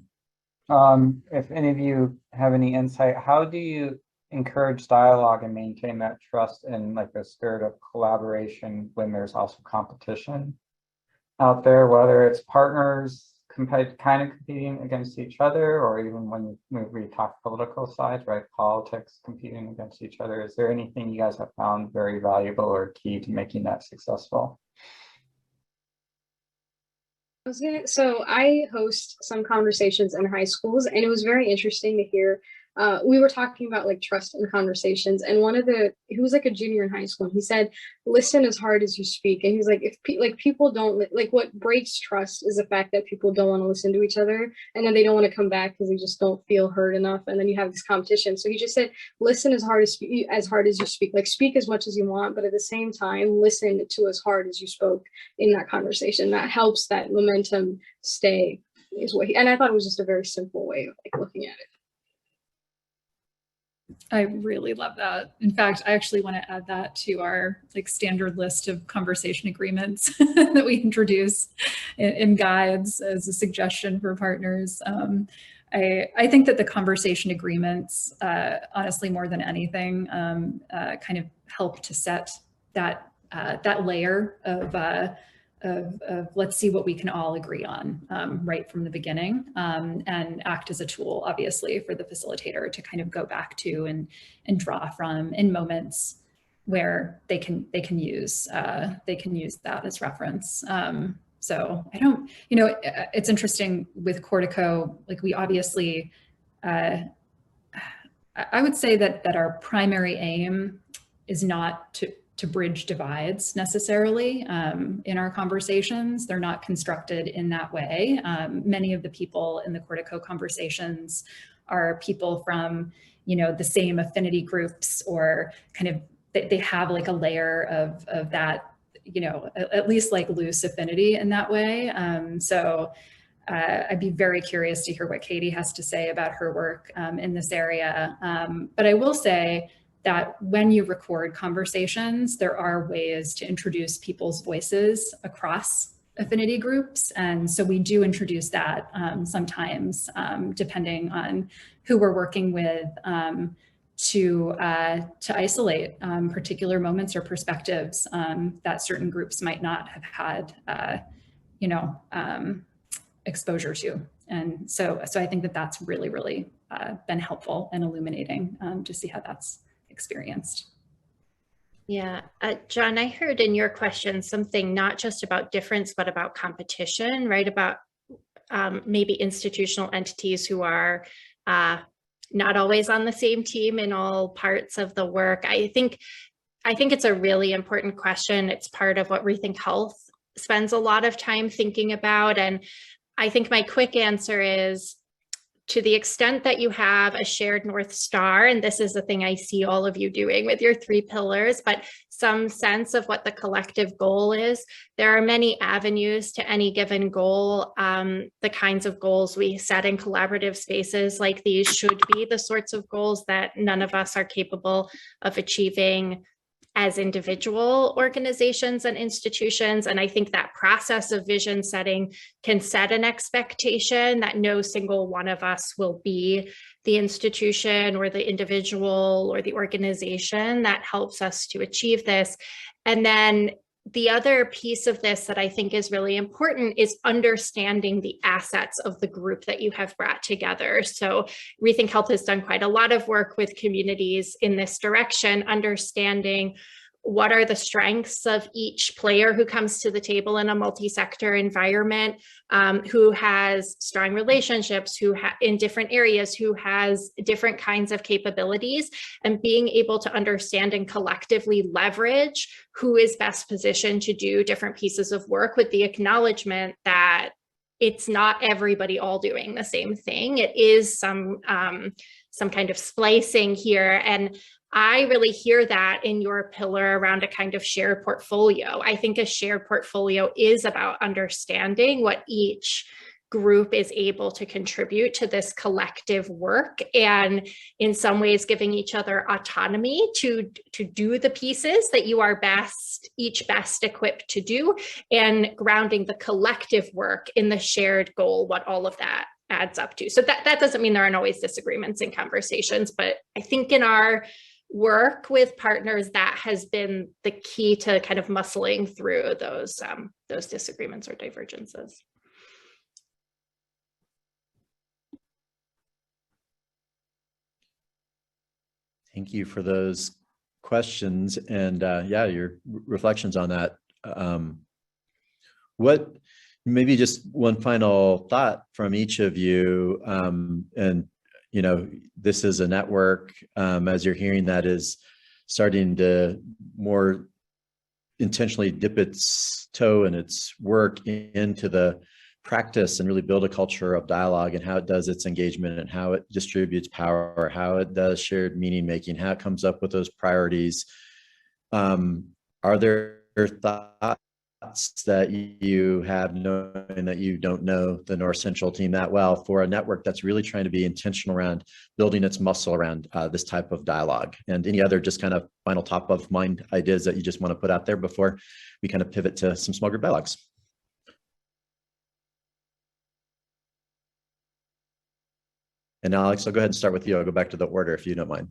If any of you have any insight, how do you encourage dialogue and maintain that trust in like a spirit of collaboration when there's also competition out there, whether it's partners kind of competing against each other, or even when we talk political sides, right? Politics competing against each other. Is there anything you guys have found very valuable or key to making that successful? So I host some conversations in high schools, and it was very interesting to hear. We were talking about like trust in conversations, and he was like a junior in high school, and he said, listen as hard as you speak. And he's like, if people don't, like, what breaks trust is the fact that people don't want to listen to each other, and then they don't want to come back because they just don't feel heard enough, and then you have this competition. So he just said, listen as hard as you speak, like speak as much as you want, but at the same time listen to as hard as you spoke in that conversation. That helps that momentum stay, is what and I thought it was just a very simple way of like looking at it. I really love that. In fact, I actually want to add that to our like standard list of conversation agreements that we introduce in guides as a suggestion for partners. I think that the conversation agreements, honestly, more than anything, kind of help to set that layer of let's see what we can all agree on right from the beginning, and act as a tool, obviously, for the facilitator to kind of go back to and draw from in moments where they can use that as reference. So I don't, it's interesting with Cortico, like we obviously, I would say that our primary aim is not to bridge divides necessarily in our conversations. They're not constructed in that way. Many of the people in the Cortico conversations are people from, the same affinity groups, or kind of, they have like a layer of that, at least like loose affinity in that way. So I'd be very curious to hear what Katie has to say about her work in this area. But I will say that when you record conversations, there are ways to introduce people's voices across affinity groups. And so we do introduce that sometimes, depending on who we're working with, to isolate particular moments or perspectives that certain groups might not have had, exposure to. And so I think that that's really, really been helpful and illuminating to see how that's experienced. Yeah, John, I heard in your question something not just about difference, but about competition, right? About maybe institutional entities who are not always on the same team in all parts of the work. I think it's a really important question. It's part of what Rethink Health spends a lot of time thinking about. And I think my quick answer is, to the extent that you have a shared North Star, and this is the thing I see all of you doing with your 3 pillars, but some sense of what the collective goal is, there are many avenues to any given goal. The kinds of goals we set in collaborative spaces like these should be the sorts of goals that none of us are capable of achieving as individual organizations and institutions. And I think that process of vision setting can set an expectation that no single one of us will be the institution or the individual or the organization that helps us to achieve this. And then the other piece of this that I think is really important is understanding the assets of the group that you have brought together. So Rethink Health has done quite a lot of work with communities in this direction, understanding what are the strengths of each player who comes to the table in a multi-sector environment, who has strong relationships, who in different areas, who has different kinds of capabilities, and being able to understand and collectively leverage who is best positioned to do different pieces of work, with the acknowledgement that it's not everybody all doing the same thing. It is some kind of splicing here. And I really hear that in your pillar around a kind of shared portfolio. I think a shared portfolio is about understanding what each group is able to contribute to this collective work, and in some ways giving each other autonomy to do the pieces that you are each best equipped to do, and grounding the collective work in the shared goal, what all of that adds up to. So that doesn't mean there aren't always disagreements in conversations, but I think in our work with partners, that has been the key to kind of muscling through those disagreements or divergences. Thank you for those questions and yeah, your reflections on that. What maybe just one final thought from each of you, and you know, this is a network, as you're hearing, that is starting to more intentionally dip its toe and its work into the practice and really build a culture of dialogue and how it does its engagement and how it distributes power, how it does shared meaning making, how it comes up with those priorities. Are there thoughts that you have, knowing that you don't know the North Central team that well, for a network that's really trying to be intentional around building its muscle around this type of dialogue? And any other just kind of final top of mind ideas that you just want to put out there before we kind of pivot to some small group dialogues? And Alex, I'll go ahead and start with you. I'll go back to the order if you don't mind.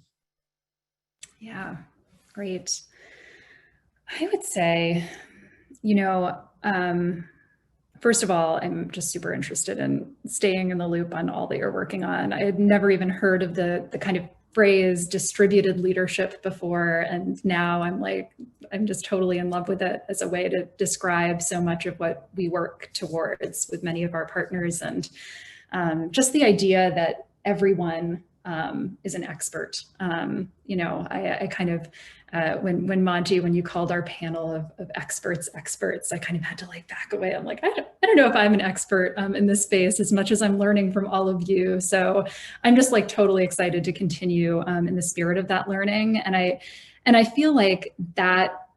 Yeah, great. I would say, you know, first of all, I'm just super interested in staying in the loop on all that you're working on. I had never even heard of the kind of phrase distributed leadership before. And now I'm just totally in love with it as a way to describe so much of what we work towards with many of our partners. And just the idea that everyone is an expert. You know, I kind of, when Monty, when you called our panel of experts, I kind of had to like back away. I'm like, I don't know if I'm an expert in this space as much as I'm learning from all of you. So I'm just like totally excited to continue in the spirit of that learning. And I feel like that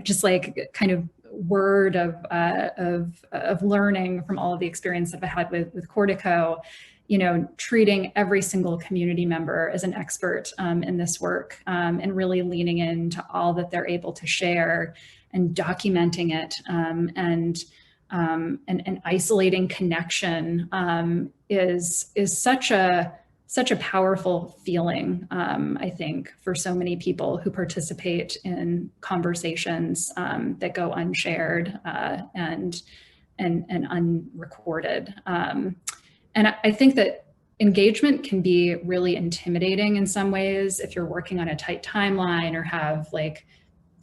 just like kind of word of learning from all of the experience that I've had with Cortico, you know, treating every single community member as an expert in this work, and really leaning into all that they're able to share and documenting it, and isolating connection is such a powerful feeling, I think, for so many people who participate in conversations that go unshared and unrecorded. And I think that engagement can be really intimidating in some ways if you're working on a tight timeline or have like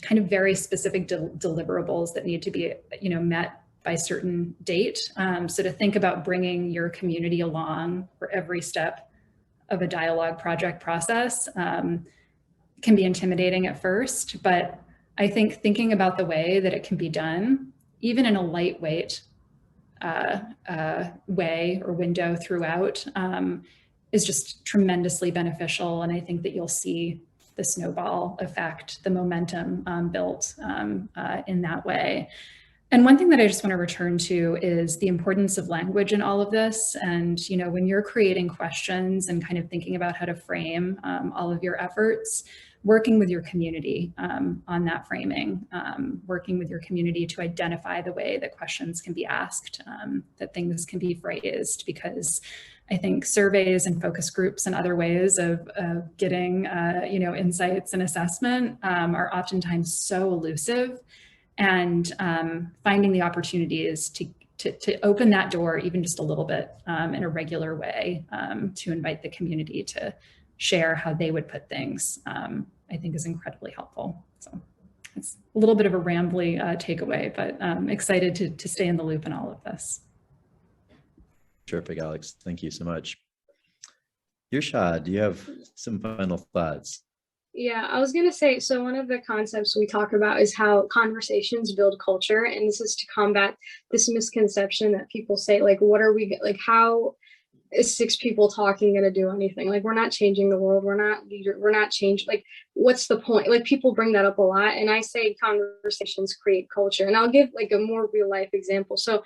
kind of very specific deliverables that need to be, you know, met by certain date. So to think about bringing your community along for every step of a dialogue project process can be intimidating at first, but I think thinking about the way that it can be done, even in a lightweight way or window throughout, is just tremendously beneficial. And I think that you'll see the snowball effect, the momentum built in that way. And one thing that I just want to return to is the importance of language in all of this. And, you know, when you're creating questions and kind of thinking about how to frame all of your efforts, working with your community on that framing, working with your community to identify the way that questions can be asked, that things can be phrased, because I think surveys and focus groups and other ways of getting, you know, insights and assessment are oftentimes so elusive, and finding the opportunities to open that door even just a little bit in a regular way, to invite the community to share how they would put things, I think is incredibly helpful. So it's a little bit of a rambly takeaway, but I'm excited to stay in the loop in all of this. Terrific, Alex. Thank you so much. Irshad, do you have some final thoughts? Yeah, I was gonna say, so one of the concepts we talk about is how conversations build culture, and this is to combat this misconception that people say, like, what are we, like, how is 6 people talking going to do anything? Like, we're not changing the world. We're not changing. Like, what's the point? Like, people bring that up a lot. And I say conversations create culture. And I'll give like a more real life example. So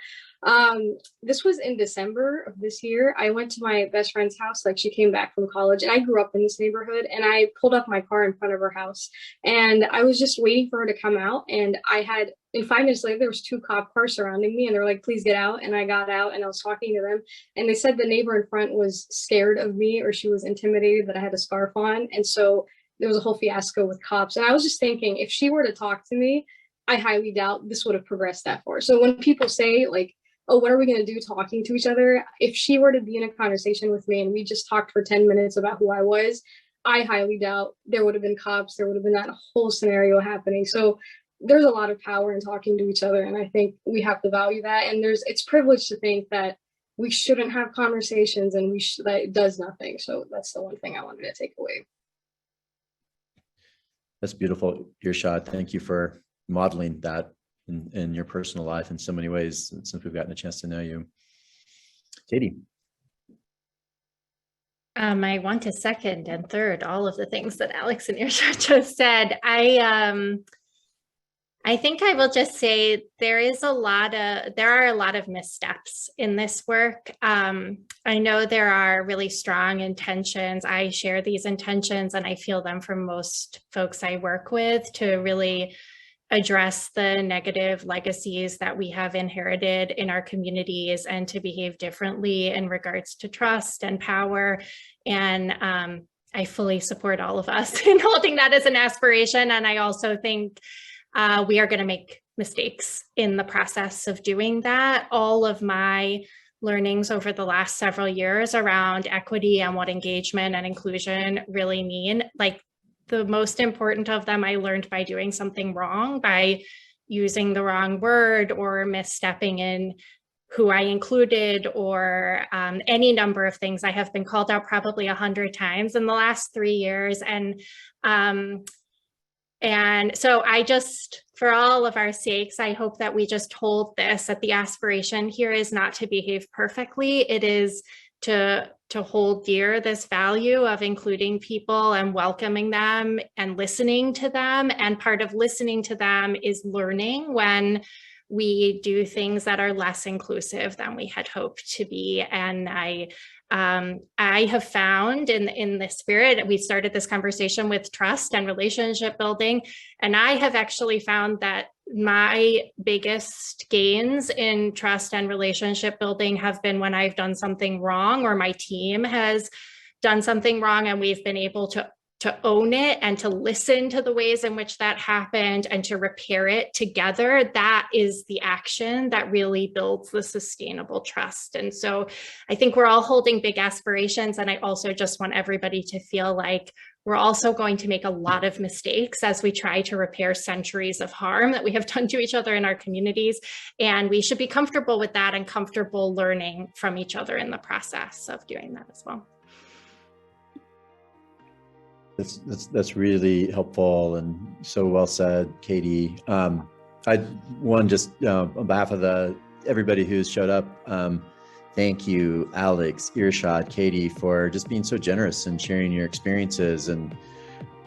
this was in December of this year. I went to my best friend's house. Like, she came back from college, and I grew up in this neighborhood, and I pulled up my car in front of her house, and I was just waiting for her to come out. And I had And 5 minutes later, there was 2 cop cars surrounding me, and they're like, please get out. And I got out and I was talking to them. And they said the neighbor in front was scared of me, or she was intimidated that I had a scarf on. And so there was a whole fiasco with cops. And I was just thinking, if she were to talk to me, I highly doubt this would have progressed that far. So when people say like, oh, what are we going to do talking to each other? If she were to be in a conversation with me and we just talked for 10 minutes about who I was, I highly doubt there would have been cops. There would have been that whole scenario happening. So there's a lot of power in talking to each other. And I think we have to value that. And it's privileged to think that we shouldn't have conversations and that it does nothing. So that's the one thing I wanted to take away. That's beautiful, Irshad. Thank you for modeling that in your personal life in so many ways since we've gotten a chance to know you. Katie. I want to second and third all of the things that Alex and Irshad just said. I think I will just say there are a lot of missteps in this work. I know there are really strong intentions. I share these intentions and I feel them from most folks I work with to really address the negative legacies that we have inherited in our communities and to behave differently in regards to trust and power. And I fully support all of us in holding that as an aspiration. And I also think we are going to make mistakes in the process of doing that. All of my learnings over the last several years around equity and what engagement and inclusion really mean, like the most important of them I learned by doing something wrong, by using the wrong word or misstepping in who I included, or any number of things. I have been called out probably 100 times in the last 3 years. And so I just, for all of our sakes, I hope that we just hold this, that the aspiration here is not to behave perfectly. It is to hold dear this value of including people and welcoming them and listening to them. And part of listening to them is learning when we do things that are less inclusive than we had hoped to be. And I have found in the spirit, we started this conversation with trust and relationship building, and I have actually found that my biggest gains in trust and relationship building have been when I've done something wrong or my team has done something wrong and we've been able to own it and to listen to the ways in which that happened and to repair it together. That is the action that really builds the sustainable trust. And so I think we're all holding big aspirations. And I also just want everybody to feel like we're also going to make a lot of mistakes as we try to repair centuries of harm that we have done to each other in our communities. And we should be comfortable with that and comfortable learning from each other in the process of doing that as well. That's really helpful and so well said, Katie. I want just on behalf of everybody who's showed up, thank you, Alex, Irshad, Katie, for just being so generous and sharing your experiences. And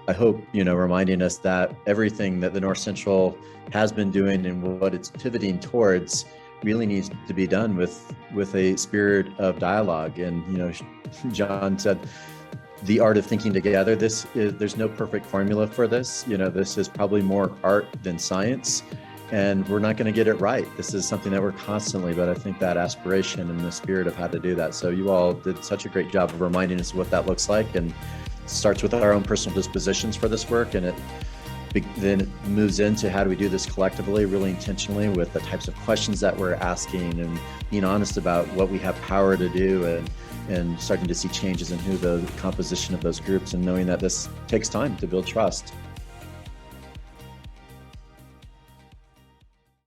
I hope, reminding us that everything that the North Central has been doing and what it's pivoting towards really needs to be done with a spirit of dialogue. And, John said, the art of thinking together. There's no perfect formula for this. This is probably more art than science, and we're not going to get it right. This is something that we're constantly, but I think that aspiration and the spirit of how to do that. So you all did such a great job of reminding us what that looks like, and it starts with our own personal dispositions for this work, and then it moves into how do we do this collectively, really intentionally, with the types of questions that we're asking and being honest about what we have power to do, and starting to see changes in who the composition of those groups, and knowing that this takes time to build trust.